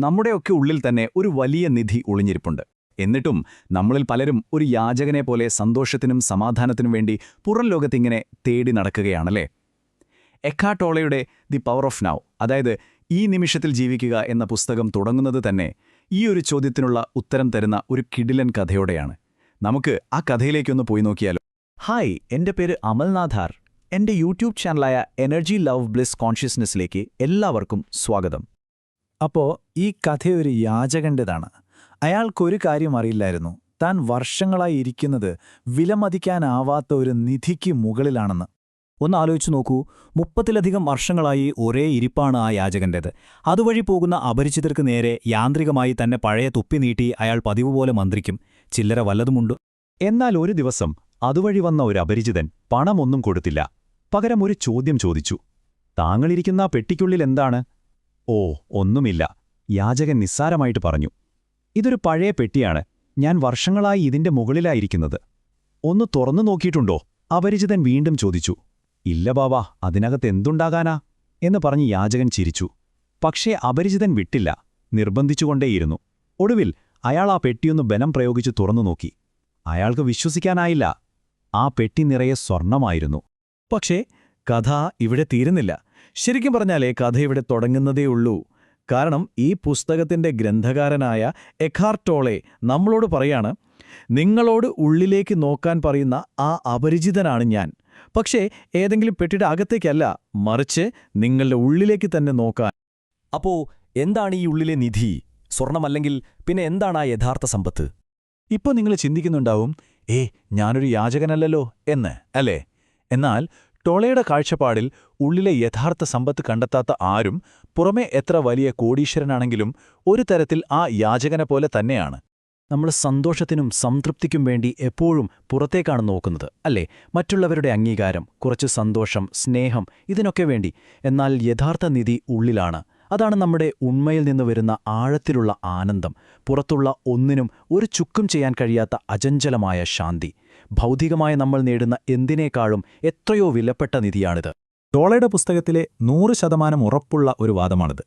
നമ്മുടെയൊക്കെ ഉള്ളിൽ തന്നെ ഒരു വലിയ നിധി ഒളിഞ്ഞിരിപ്പുണ്ട്. എന്നിട്ടും നമ്മളിൽ പലരും ഒരു യാചകനെ പോലെ സന്തോഷത്തിനും സമാധാനത്തിനും വേണ്ടി പുറം ലോകത്തിങ്ങനെ തേടി നടക്കുകയാണല്ലേ? എക്കാർട്ട് ടോളയുടെ ദി പവർ ഓഫ് നൗ, അതായത് ഈ നിമിഷത്തിൽ ജീവിക്കുക എന്ന പുസ്തകം തുടങ്ങുന്നത് തന്നെ ഈ ഒരു ചോദ്യത്തിനുള്ള ഉത്തരം തരുന്ന ഒരു കിടിലൻ കഥയോടെയാണ്. നമുക്ക് ആ കഥയിലേക്കൊന്ന് പോയി നോക്കിയാലോ? ഹായ്, എൻ്റെ പേര് അമൽനാഥാർ. എൻ്റെ യൂട്യൂബ് ചാനലായ എനർജി ലവ് ബ്ലിസ് കോൺഷ്യസ്നെസ്സിലേക്ക് എല്ലാവർക്കും സ്വാഗതം. അപ്പോൾ ഈ കഥയൊരു യാചകൻ്റെതാണ്. അയാൾക്കൊരു കാര്യം അറിയില്ലായിരുന്നു, താൻ വർഷങ്ങളായി ഇരിക്കുന്നത് വിലമതിക്കാനാവാത്ത ഒരു നിധിക്ക് മുകളിലാണെന്ന്. ഒന്ന് ആലോചിച്ചു നോക്കൂ, 30-ലധികം വർഷങ്ങളായി ഒരേ ഇരിപ്പാണ് ആ യാചകൻ്റേത്. അതുവഴി പോകുന്ന അപരിചിതർക്ക് നേരെ യാന്ത്രികമായി തന്നെ പഴയ തുപ്പി നീട്ടി അയാൾ പതിവുപോലെ മന്ത്രിക്കും. ചില്ലറ വല്ലതുമുണ്ട്. എന്നാൽ ഒരു ദിവസം അതുവഴി വന്ന ഒരു അപരിചിതൻ പണമൊന്നും കൊടുത്തില്ല. പകരം ഒരു ചോദ്യം ചോദിച്ചു. താങ്കളിരിക്കുന്ന പെട്ടിക്കുള്ളിൽ എന്താണ്? ഓ, ഒന്നുമില്ല, യാചകൻ നിസ്സാരമായിട്ട് പറഞ്ഞു. ഇതൊരു പഴയ പെട്ടിയാണ്, ഞാൻ വർഷങ്ങളായി ഇതിന്റെ മുകളിലായിരിക്കുന്നത്. ഒന്ന് തുറന്നു നോക്കിയിട്ടുണ്ടോ? അപരിചിതൻ വീണ്ടും ചോദിച്ചു. ഇല്ല ബാബാ, അതിനകത്ത് എന്തുണ്ടാകാനാ എന്ന് പറഞ്ഞ് യാചകൻ ചിരിച്ചു. പക്ഷേ അപരിചിതൻ വിട്ടില്ല, നിർബന്ധിച്ചുകൊണ്ടേയിരുന്നു. ഒടുവിൽ അയാൾ ആ പെട്ടിയൊന്ന് ബലം പ്രയോഗിച്ച് തുറന്നു നോക്കി. അയാൾക്ക് വിശ്വസിക്കാനായില്ല. ആ പെട്ടി നിറയെ സ്വർണമായിരുന്നു. പക്ഷേ കഥ ഇവിടെ തീരുന്നില്ല. ശരിക്കും പറഞ്ഞാലേ കഥ ഇവിടെ തുടങ്ങുന്നതേയുള്ളൂ. കാരണം ഈ പുസ്തകത്തിന്റെ ഗ്രന്ഥകാരനായ എക്കാർട്ട് ടോളെ നമ്മളോട് പറയാണ്, നിങ്ങളോട് ഉള്ളിലേക്ക് നോക്കാൻ പറയുന്ന ആ അപരിചിതനാണ് ഞാൻ. പക്ഷേ ഏതെങ്കിലും പെട്ടിയുടെ അകത്തേക്കല്ല, മറിച്ച് നിങ്ങളുടെ ഉള്ളിലേക്ക് തന്നെ നോക്കാൻ. അപ്പോ എന്താണ് ഈ ഉള്ളിലെ നിധി? സ്വർണമല്ലെങ്കിൽ പിന്നെ എന്താണ് ആ യഥാർത്ഥ സമ്പത്ത്? ഇപ്പോൾ നിങ്ങൾ ചിന്തിക്കുന്നുണ്ടാവും, ഞാനൊരു യാചകനല്ലല്ലോ എന്ന്, അല്ലേ? എന്നാൽ ടോളയുടെ കാഴ്ചപ്പാടിൽ ഉള്ളിലെ യഥാർത്ഥ സമ്പത്ത് കണ്ടെത്താത്ത ആരും പുറമേ എത്ര വലിയ കോടീശ്വരനാണെങ്കിലും ഒരു തരത്തിൽ ആ യാചകനെ പോലെ തന്നെയാണ്. നമ്മൾ സന്തോഷത്തിനും സംതൃപ്തിക്കും വേണ്ടി എപ്പോഴും പുറത്തേക്കാണ് നോക്കുന്നത്, അല്ലേ? മറ്റുള്ളവരുടെ അംഗീകാരം, കുറച്ച് സന്തോഷം, സ്നേഹം, ഇതിനൊക്കെ വേണ്ടി. എന്നാൽ യഥാർത്ഥ നിധി ഉള്ളിലാണ്. അതാണ് നമ്മുടെ ഉണ്മയിൽ നിന്ന് വരുന്ന ആഴത്തിലുള്ള ആനന്ദം. പുറത്തുള്ള ഒന്നിനും ഒരു ചുക്കും ചെയ്യാൻ കഴിയാത്ത അചഞ്ചലമായ ശാന്തി. ഭൗതികമായി നമ്മൾ നേടുന്ന എന്തിനേക്കാളും എത്രയോ വിലപ്പെട്ട നിധിയാണിത്. ടോളയുടെ പുസ്തകത്തിലെ 100% ഉറപ്പുള്ള ഒരു വാദമാണിത്.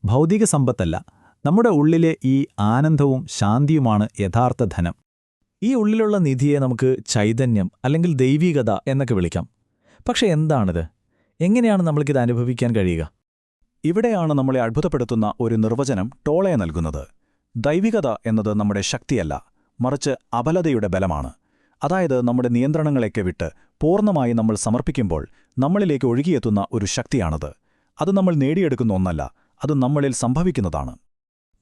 ഭൗതിക സമ്പത്തല്ല, നമ്മുടെ ഉള്ളിലെ ഈ ആനന്ദവും ശാന്തിയുമാണ് യഥാർത്ഥ ധനം. ഈ ഉള്ളിലുള്ള നിധിയെ നമുക്ക് ചൈതന്യം അല്ലെങ്കിൽ ദൈവീകത എന്നൊക്കെ വിളിക്കാം. പക്ഷെ എന്താണിത്? എങ്ങനെയാണ് നമ്മൾക്കിത് അനുഭവിക്കാൻ കഴിയുക? ഇവിടെയാണ് നമ്മളെ അത്ഭുതപ്പെടുത്തുന്ന ഒരു നിർവചനം ടോളെ നൽകുന്നത്. ദൈവികത എന്നത് നമ്മുടെ ശക്തിയല്ല, മറിച്ച് അബലതയുടെ ബലമാണ്. അതായത് നമ്മുടെ നിയന്ത്രണങ്ങളെയൊക്കെ വിട്ട് പൂർണ്ണമായി നമ്മൾ സമർപ്പിക്കുമ്പോൾ നമ്മളിലേക്ക് ഒഴുകിയെത്തുന്ന ഒരു ശക്തിയാണത്. അത് നമ്മൾ നേടിയെടുക്കുന്ന ഒന്നല്ല, അത് നമ്മളിൽ സംഭവിക്കുന്നതാണ്.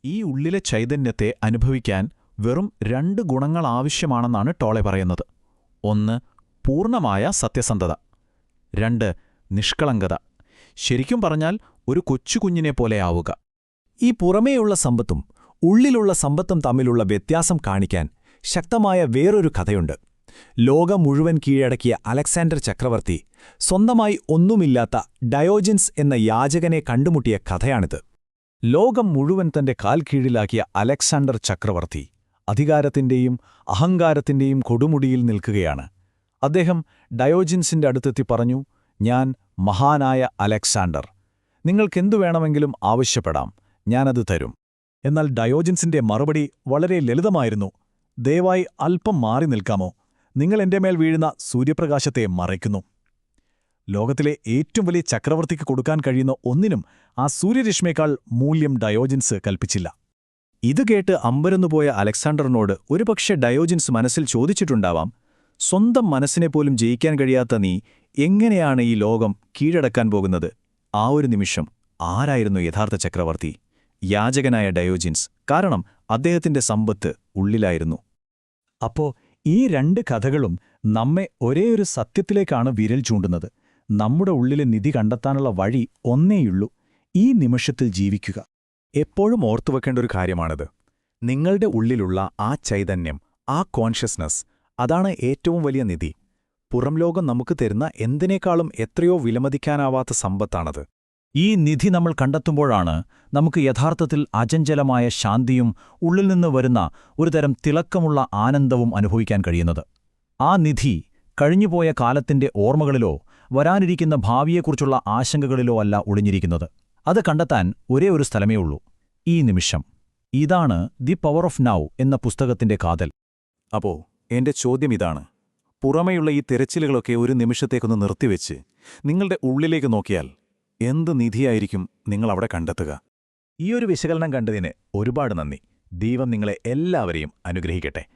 ഈ ഉള്ളിലെ ചൈതന്യത്തെ അനുഭവിക്കാൻ വെറും 2 ഗുണങ്ങൾ ആവശ്യമാണെന്നാണ് ടോളെ പറയുന്നത്. 1, പൂർണ്ണമായ സത്യസന്ധത. 2, നിഷ്കളങ്കത. ശരിക്കും പറഞ്ഞാൽ ഒരു കൊച്ചുകുഞ്ഞിനെ പോലെയാവുക. ഈ പുറമേയുള്ള സമ്പത്തും ഉള്ളിലുള്ള സമ്പത്തും തമ്മിലുള്ള വ്യത്യാസം കാണിക്കാൻ ശക്തമായ വേറൊരു കഥയുണ്ട്. ലോകം മുഴുവൻ കീഴടക്കിയ അലക്സാണ്ടർ ചക്രവർത്തി സ്വന്തമായി ഒന്നുമില്ലാത്ത ഡയോജൻസ് എന്ന യാചകനെ കണ്ടുമുട്ടിയ കഥയാണിത്. ലോകം മുഴുവൻ തന്റെ കാൽ കീഴിലാക്കിയ അലക്സാണ്ടർ ചക്രവർത്തി അധികാരത്തിന്റെയും അഹങ്കാരത്തിന്റെയും കൊടുമുടിയിൽ നിൽക്കുകയാണ്. അദ്ദേഹം ഡയോജൻസിന്റെ അടുത്തെത്തി പറഞ്ഞു, ഞാൻ മഹാനായ അലക്സാണ്ടർ, നിങ്ങൾക്കെന്തു വേണമെങ്കിലും ആവശ്യപ്പെടാം, ഞാനത് തരും. എന്നാൽ ഡയോജൻസിന്റെ മറുപടി വളരെ ലളിതമായിരുന്നു. ദയവായി അല്പം മാറി നിൽക്കാമോ? നിങ്ങൾ എന്റെ മേൽ വീഴുന്ന സൂര്യപ്രകാശത്തെ മറയ്ക്കുന്നു. ലോകത്തിലെ ഏറ്റവും വലിയ ചക്രവർത്തിക്ക് കൊടുക്കാൻ കഴിയുന്ന ഒന്നിനും ആ സൂര്യരശ്മിയേക്കാൾ മൂല്യം ഡയോജൻസ് കൽപ്പിച്ചില്ല. ഇത് കേട്ട് അമ്പരന്നുപോയ അലക്സാണ്ടറിനോട് ഒരുപക്ഷെ ഡയോജൻസ് മനസ്സിൽ ചോദിച്ചിട്ടുണ്ടാവാം, സ്വന്തം മനസ്സിനെപ്പോലും ജയിക്കാൻ കഴിയാത്ത നീ എങ്ങനെയാണ് ഈ ലോകം കീഴടക്കാൻ പോകുന്നത്? ആ ഒരു നിമിഷം ആരായിരുന്നു യഥാർത്ഥ ചക്രവർത്തി? യാചകനായ ഡയോജൻസ്. കാരണം അദ്ദേഹത്തിന്റെ സമ്പത്ത് ഉള്ളിലായിരുന്നു. അപ്പോ ഈ 2 കഥകളും നമ്മെ ഒരേയൊരു സത്യത്തിലേക്കാണ് വിരൽ ചൂണ്ടുന്നത്. നമ്മുടെ ഉള്ളിലെ നിധി കണ്ടെത്താനുള്ള വഴി ഒന്നേയുള്ളൂ, ഈ നിമിഷത്തിൽ ജീവിക്കുക. എപ്പോഴും ഓർത്തുവെക്കേണ്ട ഒരു കാര്യമാണിത്. നിങ്ങളുടെ ഉള്ളിലുള്ള ആ ചൈതന്യം, ആ കോൺഷ്യസ്നസ്, അതാണ് ഏറ്റവും വലിയ നിധി. പുറം ലോകം നമുക്ക് തരുന്ന എന്തിനേക്കാളും എത്രയോ വിലമതിക്കാനാവാത്ത സമ്പത്താണത്. ഈ നിധി നമ്മൾ കണ്ടെത്തുമ്പോഴാണ് നമുക്ക് യഥാർത്ഥത്തിൽ അചഞ്ചലമായ ശാന്തിയും ഉള്ളിൽ നിന്ന് വരുന്ന ഒരുതരം തിളക്കമുള്ള ആനന്ദവും അനുഭവിക്കാൻ കഴിയുന്നത്. ആ നിധി കഴിഞ്ഞുപോയ കാലത്തിന്റെ ഓർമ്മകളിലോ വരാനിരിക്കുന്ന ഭാവിയെക്കുറിച്ചുള്ള ആശങ്കകളിലോ അല്ല ഒളിഞ്ഞിരിക്കുന്നത്. അത് കണ്ടെത്താൻ ഒരേ ഒരു സ്ഥലമേ ഉള്ളൂ, ഈ നിമിഷം. ഇതാണ് ദി പവർ ഓഫ് നൗ എന്ന പുസ്തകത്തിന്റെ കാതൽ. അപ്പോ എന്റെ ചോദ്യം ഇതാണ്. പുറമെയുള്ള ഈ തിരച്ചിലുകളൊക്കെ ഒരു നിമിഷത്തേക്കൊന്ന് നിർത്തിവെച്ച് നിങ്ങളുടെ ഉള്ളിലേക്ക് നോക്കിയാൽ എന്ത് നിധിയായിരിക്കും നിങ്ങളവിടെ കണ്ടെത്തുക? ഈയൊരു വിശകലനം കണ്ടതിന് ഒരുപാട് നന്ദി. ദൈവം നിങ്ങളെ എല്ലാവരെയും അനുഗ്രഹിക്കട്ടെ.